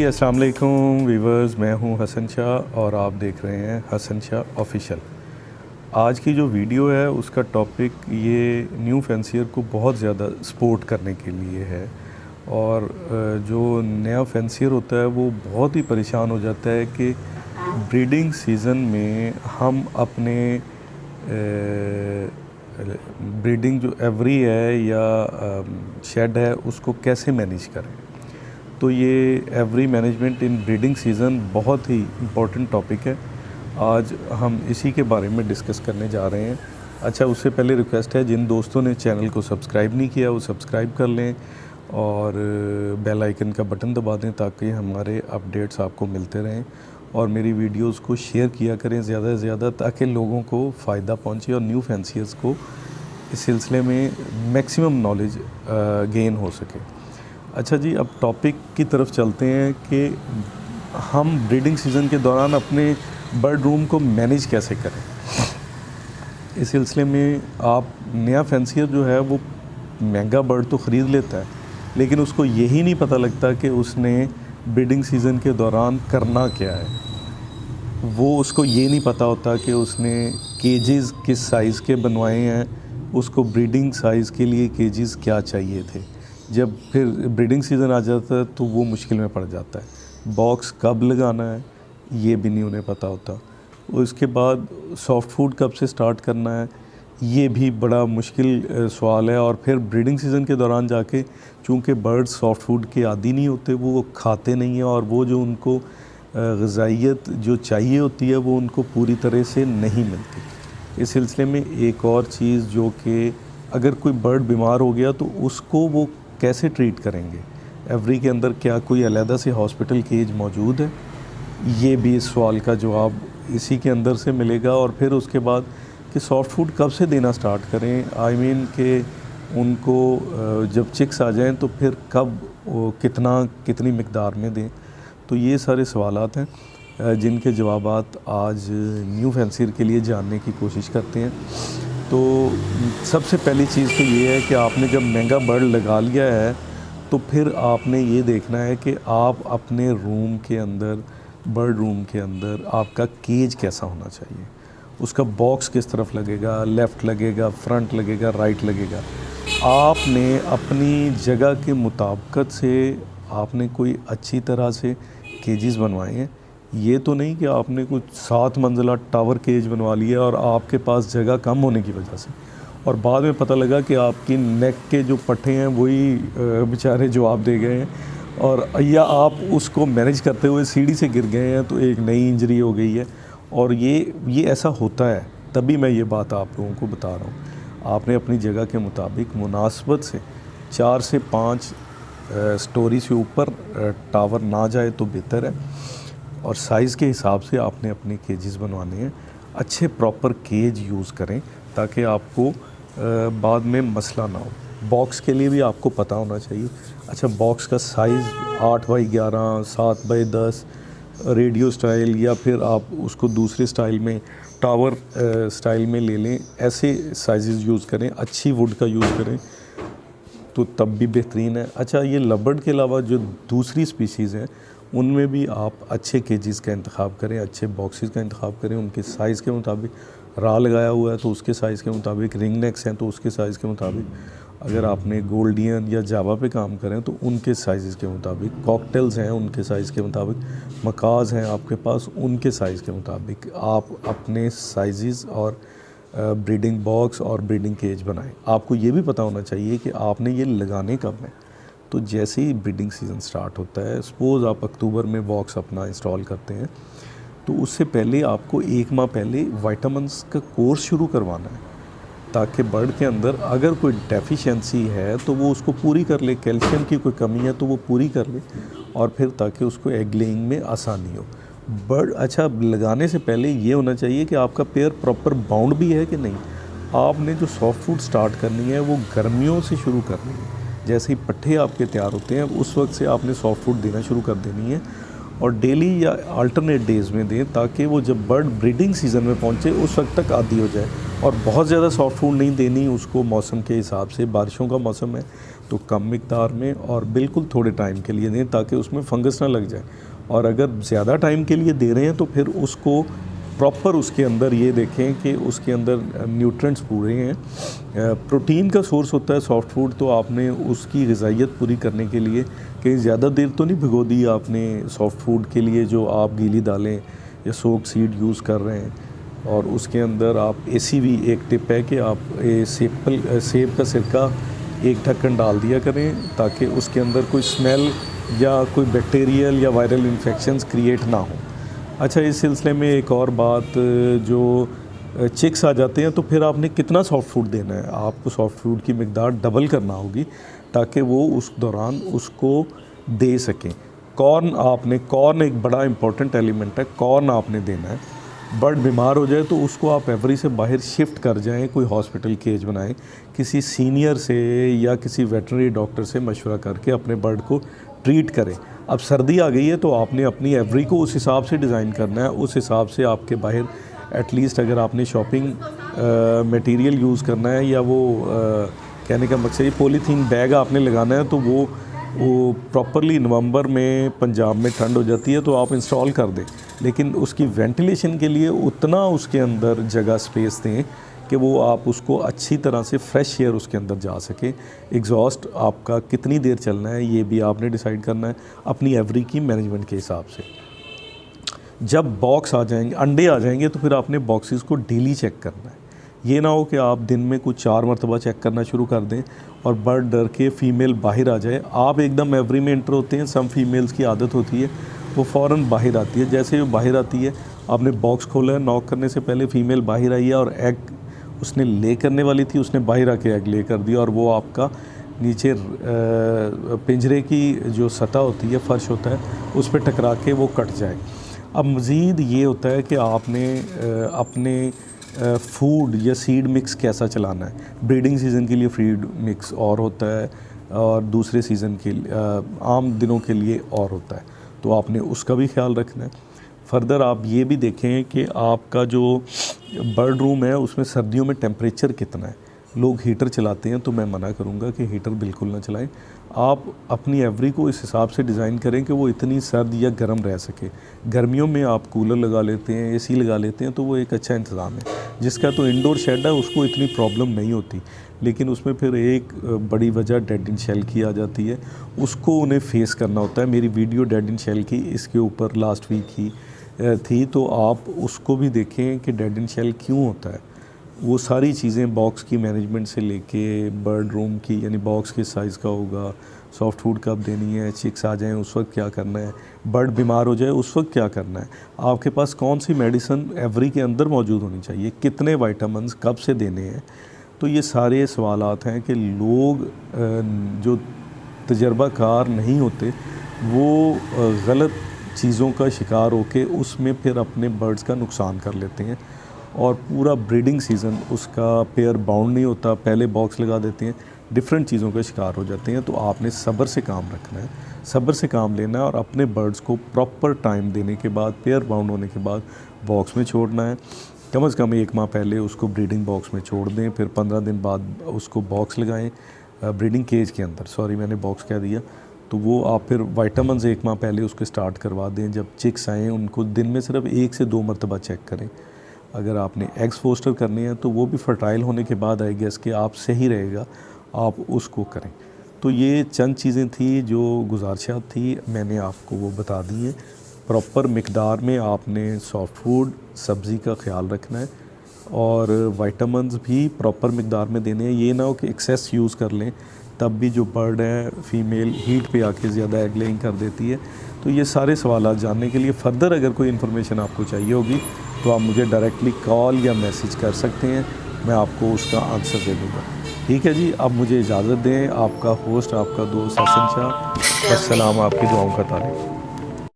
अस्सलाम वालेकुम वीवर्स, मैं हूं हसन शाह और आप देख रहे हैं हसन शाह ऑफिशियल। आज की जो वीडियो है उसका टॉपिक ये न्यू फैंसियर को बहुत ज़्यादा सपोर्ट करने के लिए है। और जो नया फैंसियर होता है वो बहुत ही परेशान हो जाता है कि ब्रीडिंग सीज़न में हम अपने ब्रीडिंग जो एवरी है या शेड है उसको कैसे मैनेज करें। तो ये एवरी मैनेजमेंट इन ब्रीडिंग सीज़न बहुत ही इम्पोर्टेंट टॉपिक है। आज हम इसी के बारे में डिस्कस करने जा रहे हैं। अच्छा, उससे पहले रिक्वेस्ट है, जिन दोस्तों ने चैनल को सब्सक्राइब नहीं किया वो सब्सक्राइब कर लें और बेल आइकन का बटन दबा दें ताकि हमारे अपडेट्स आपको मिलते रहें। और मेरी वीडियोस को शेयर किया करें ज़्यादा से ज़्यादा ताकि लोगों को फ़ायदा पहुंचे और न्यू फैंसियर्स को इस सिलसिले में मैक्सिमम नॉलेज गेन हो सके। अच्छा जी, अब टॉपिक की तरफ चलते हैं कि हम ब्रीडिंग सीज़न के दौरान अपने बर्ड रूम को मैनेज कैसे करें। इस सिलसिले में आप नया फैंसियर जो है वो महंगा बर्ड तो ख़रीद लेता है, लेकिन उसको यही नहीं पता लगता कि उसने ब्रीडिंग सीज़न के दौरान करना क्या है। वो उसको ये नहीं पता होता कि उसने केजेस किस साइज़ के बनवाए हैं, उसको ब्रीडिंग साइज़ के लिए केजेस क्या चाहिए थे। जब फिर ब्रीडिंग सीज़न आ जाता है तो वो मुश्किल में पड़ जाता है। बॉक्स कब लगाना है ये भी नहीं उन्हें पता होता। उसके बाद सॉफ्ट फूड कब से स्टार्ट करना है ये भी बड़ा मुश्किल सवाल है। और फिर ब्रीडिंग सीज़न के दौरान जाके चूँकि बर्ड्स सॉफ्ट फूड के आदी नहीं होते, वो खाते नहीं हैं और वो जो उनको ग़िज़ाइयत जो चाहिए होती है वो उनको पूरी तरह से नहीं मिलती। इस सिलसिले में एक और चीज़ जो कि अगर कोई बर्ड बीमार हो गया तो उसको वो कैसे ट्रीट करेंगे। एवरी के अंदर क्या कोई अलहदा से हॉस्पिटल केज मौजूद है, ये भी इस सवाल का जवाब इसी के अंदर से मिलेगा। और फिर उसके बाद कि सॉफ्ट फूड कब से देना स्टार्ट करें, आई मीन कि उनको जब चिक्स आ जाएं तो फिर कब कितनी मिकदार में दें। तो ये सारे सवालात हैं जिनके जवाबात आज न्यू फैंसियर के लिए जानने की कोशिश करते हैं। तो सबसे पहली चीज़ तो ये है कि आपने जब महंगा बर्ड लगा लिया है तो फिर आपने ये देखना है कि आप अपने रूम के अंदर, बर्ड रूम के अंदर आपका केज कैसा होना चाहिए। उसका बॉक्स किस तरफ लगेगा, लेफ़्ट लगेगा, फ्रंट लगेगा, राइट लगेगा। आपने अपनी जगह के मुताबिकत से आपने कोई अच्छी तरह से केजेस बनवाए हैं। ये तो नहीं कि आपने कुछ 7 मंजिला टावर केज बनवा लिया और आपके पास जगह कम होने की वजह से, और बाद में पता लगा कि आपकी नेक के जो पट्टे हैं वही बेचारे जवाब दे गए हैं, और या आप उसको मैनेज करते हुए सीढ़ी से गिर गए हैं तो एक नई इंजरी हो गई है। और ये ऐसा होता है, तभी मैं ये बात आप लोगों को बता रहा हूँ। आपने अपनी जगह के मुताबिक मुनासबत से 4 से 5 स्टोरी से ऊपर टावर ना जाए तो बेहतर है। और साइज़ के हिसाब से आपने अपने केजेस बनवाने हैं। अच्छे प्रॉपर केज यूज़ करें ताकि आपको बाद में मसला ना हो। बॉक्स के लिए भी आपको पता होना चाहिए। अच्छा, बॉक्स का size 8x11, 7x10 radio style, या फिर आप उसको दूसरे स्टाइल में टावर स्टाइल में ले लें। ऐसे साइज़ यूज़ करें, अच्छी वुड का यूज़ करें तो तब भी बेहतरीन है। अच्छा, ये लबर्ड के अलावा जो दूसरी स्पीशीज़ हैं उनमें भी आप अच्छे केजेस का इंतखाब करें, अच्छे बॉक्सेस का इंतखाब करें उनके साइज़ के मुताबिक। रा लगाया हुआ है तो उसके साइज़ के मुताबिक, रिंग नेक्स हैं तो उसके साइज़ के मुताबिक, अगर आपने गोल्डियन या जावा पे काम करें तो उनके साइज़ के मुताबिक, कॉकटेल्स हैं उनके साइज़ के मुताबिक, मकाज हैं आपके पास उनके साइज़ के मुताबिक आप अपने साइज़ और ब्रीडिंग बॉक्स और ब्रीडिंग केज बनाएं। आपको ये भी पता होना चाहिए कि आपने ये लगाने कब हैं। तो जैसे ही ब्रीडिंग सीज़न स्टार्ट होता है, सपोज़ आप अक्टूबर में बॉक्स अपना इंस्टॉल करते हैं, तो उससे पहले आपको 1 माह पहले विटामिन्स का कोर्स शुरू करवाना है ताकि बर्ड के अंदर अगर कोई डेफिशिएंसी है तो वो उसको पूरी कर ले, कैल्शियम की कोई कमी है तो वो पूरी कर ले, और फिर ताकि उसको एग लेइंग में आसानी हो। बर्ड अच्छा लगाने से पहले ये होना चाहिए कि आपका पेयर प्रॉपर बाउंड भी है कि नहीं। आपने जो सॉफ्ट फूड स्टार्ट करनी है वो गर्मियों से शुरू करनी है। जैसे ही पट्टे आपके तैयार होते हैं उस वक्त से आपने सॉफ्ट फूड देना शुरू कर देनी है, और डेली या अल्टरनेट डेज़ में दें ताकि वो जब बर्ड ब्रीडिंग सीज़न में पहुँचे उस वक्त तक आदी हो जाए और बहुत ज़्यादा सॉफ्ट फूड नहीं देनी उसको मौसम के हिसाब से। बारिशों का मौसम है तो कम मिकदार में और बिल्कुल थोड़े टाइम के लिए दें ताकि उसमें फंगस ना लग जाए। और अगर ज़्यादा टाइम के लिए दे रहे हैं तो फिर उसको प्रॉपर उसके अंदर ये देखें कि उसके अंदर न्यूट्रिएंट्स पूरे हैं। प्रोटीन का सोर्स होता है सॉफ्ट फूड, तो आपने उसकी ग़िज़ाइयत पूरी करने के लिए कहीं ज़्यादा देर तो नहीं भिगो दी आपने सॉफ्ट फूड के लिए जो आप गीली दालें या सोक सीड यूज़ कर रहे हैं। और उसके अंदर आप ACV एक टिप है कि आप सेब का सिरका एक ढक्कन डाल दिया करें ताकि उसके अंदर कोई स्मेल या कोई बैक्टीरियल या वायरल इन्फेक्शंस क्रिएट ना हो। अच्छा, इस सिलसिले में एक और बात, जो चिक्स आ जाते हैं तो फिर आपने कितना सॉफ्ट फूड देना है, आपको सॉफ्ट फूड की मिकदार डबल करना होगी ताकि वो उस दौरान उसको दे सकें। कॉर्न एक बड़ा इंपॉर्टेंट एलिमेंट है, कॉर्न आपने देना है। बर्ड बीमार हो जाए तो उसको आप एवरी से बाहर शिफ्ट कर जाएं, कोई हॉस्पिटल केज बनाएं, किसी सीनियर से या किसी वेटरनरी डॉक्टर से मशवरा करके अपने बर्ड को ट्रीट करें। अब सर्दी आ गई है तो आपने अपनी एवरी को उस हिसाब से डिज़ाइन करना है, उस हिसाब से आपके बाहर एटलीस्ट अगर आपने शॉपिंग मटेरियल यूज़ करना है या वो कहने का मकसद ये पॉलीथीन बैग आपने लगाना है तो वो प्रॉपरली नवंबर में पंजाब में ठंड हो जाती है तो आप इंस्टॉल कर दें, लेकिन उसकी वेंटिलेशन के लिए उतना उसके अंदर जगह स्पेस दें कि वो आप उसको अच्छी तरह से फ्रेश एयर उसके अंदर जा सके। एग्जॉस्ट आपका कितनी देर चलना है ये भी आपने डिसाइड करना है अपनी एवरी की मैनेजमेंट के हिसाब से। जब बॉक्स आ जाएंगे, अंडे आ जाएंगे तो फिर आपने बॉक्सेस को डेली चेक करना है। ये ना हो कि आप दिन में कुछ 4 मरतबा चेक करना शुरू कर दें और बर्ड डर के फ़ीमेल बाहर आ जाए। आप एकदम एवरी में एंटर होते हैं, सम फीमेल्स की आदत होती है वो फ़ौरन बाहर आती है। जैसे वो बाहर आती है आपने बॉक्स खोला है, नॉक करने से पहले फ़ीमेल बाहर आई है और एग उसने ले करने वाली थी, उसने बाहर आके एग ले कर दिया और वो आपका नीचे पिंजरे की जो सतह होती है, फ़र्श होता है, उस पर टकरा के वो कट जाए। अब मज़ीद ये होता है कि आपने अपने फूड या सीड मिक्स कैसा चलाना है। ब्रीडिंग सीज़न के लिए फीड मिक्स और होता है और दूसरे सीज़न के आम दिनों के लिए और होता है, तो आपने उसका भी ख्याल रखना है। फर्दर आप ये भी देखें कि आपका जो बर्ड रूम है उसमें सर्दियों में टेम्परेचर कितना है। लोग हीटर चलाते हैं तो मैं मना करूँगा कि हीटर बिल्कुल ना चलाएं। आप अपनी एवरी को इस हिसाब से डिज़ाइन करें कि वो इतनी सर्द या गर्म रह सके। गर्मियों में आप कूलर लगा लेते हैं, AC लगा लेते हैं तो वो एक अच्छा इंतज़ाम है। जिसका तो इंडोर शेड है उसको इतनी प्रॉब्लम नहीं होती, लेकिन उसमें फिर एक बड़ी वजह डेड इन शेल की आ जाती है, उसको उन्हें फेस करना होता है। मेरी वीडियो डेड इन शेल की इसके ऊपर लास्ट वीक ही थी, तो आप उसको भी देखें कि डेड इन शेल क्यों होता है। वो सारी चीज़ें बॉक्स की मैनेजमेंट से लेके बर्ड रूम की, यानी बॉक्स किस साइज़ का होगा, सॉफ्ट फूड कब देनी है, चिक्स आ जाएं उस वक्त क्या करना है, बर्ड बीमार हो जाए उस वक्त क्या करना है, आपके पास कौन सी मेडिसिन एवरी के अंदर मौजूद होनी चाहिए, कितने विटामिन्स कब से देने हैं। तो ये सारे सवालात हैं कि लोग जो तजर्बाकार नहीं होते वो गलत चीज़ों का शिकार होकर उसमें फिर अपने बर्ड्स का नुकसान कर लेते हैं और पूरा ब्रीडिंग सीज़न उसका पेयर बाउंड नहीं होता। पहले बॉक्स लगा देते हैं, डिफरेंट चीज़ों का शिकार हो जाते हैं। तो आपने सब्र से काम रखना है, सब्र से काम लेना है और अपने बर्ड्स को प्रॉपर टाइम देने के बाद, पेयर बाउंड होने के बाद बॉक्स में छोड़ना है। कम से कम 1 माह पहले उसको ब्रीडिंग बॉक्स में छोड़ दें, फिर 15 दिन बाद उसको बॉक्स लगाएं ब्रीडिंग केज के अंदर। सॉरी, मैंने बॉक्स कह दिया। तो वो आप फिर विटामिन्स 1 माह पहले उसके स्टार्ट करवा दें। जब चिक्स आएँ उनको दिन में सिर्फ 1 से 2 मरतबा चेक करें। अगर आपने एग्स फोस्टर करने हैं तो वो भी फर्टाइल होने के बाद आई गेस कि आप सही रहेगा, आप उसको करें। तो ये चंद चीज़ें थी जो गुजारिशात थी, मैंने आपको वो बता दी हैं। प्रॉपर मिकदार में आपने सॉफ्ट फूड, सब्ज़ी का ख्याल रखना है और विटामिन्स भी प्रॉपर मिकदार में देने हैं। ये ना हो कि एक्सेस यूज़ कर लें, तब भी जो बर्ड है फीमेल हीट पे आके ज़्यादा एग लेइंग कर देती है। तो ये सारे सवाल जानने के लिए फ़र्दर अगर कोई इन्फॉर्मेशन आपको चाहिए होगी तो आप मुझे डायरेक्टली कॉल या मैसेज कर सकते हैं, मैं आपको उसका आंसर दे दूँगा। ठीक है जी, अब मुझे इजाज़त दें। आपका होस्ट, आपका दोस्त हसन शाह। अस्सलाम, आपकी दुआओं का तालिब।